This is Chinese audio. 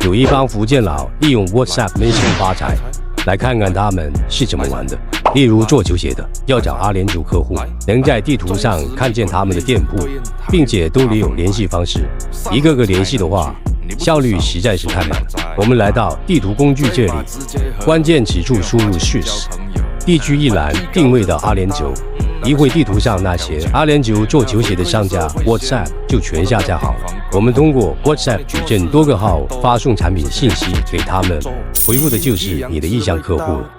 有一帮福建佬利用 WhatsApp 闷声发财，来看看他们是怎么玩的。例如做球鞋的，要找阿联酋客户，能在地图上看见他们的店铺，并且都留有联系方式。一个个联系的话，效率实在是太慢了。我们来到地图工具这里，关键词处输入 Swiss， 地区一栏定位到阿联酋。一会地图上那些阿联酋做球鞋的商家 WhatsApp 就全下架好了。我们通过 WhatsApp 矩阵多个号发送产品信息给他们，回复的就是你的意向客户了。